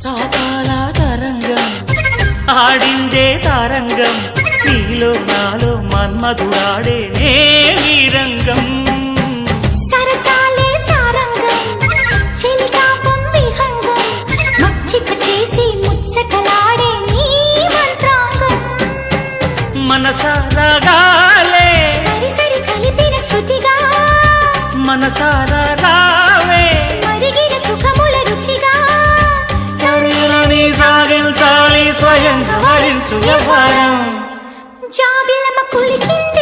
తాపాల తరంగం ఆడిందే తారంగం నీలో నాలో మన్మధుడాడే వీరంగం సరసాలే సారంగం చెలితాపం విహంగం మచ్చిక చేసి ముచ్చటలాడే నీ మంత్రాంగం మనసారాగాలే సరి సరి కలిపిన శృతిగా మనసారా రావే మరిగిన సుఖముల రుచిగా సరేలని సాగించాలి స్వయంగా వరించు వ్యవహారం జాబిలమ్మ కులికింది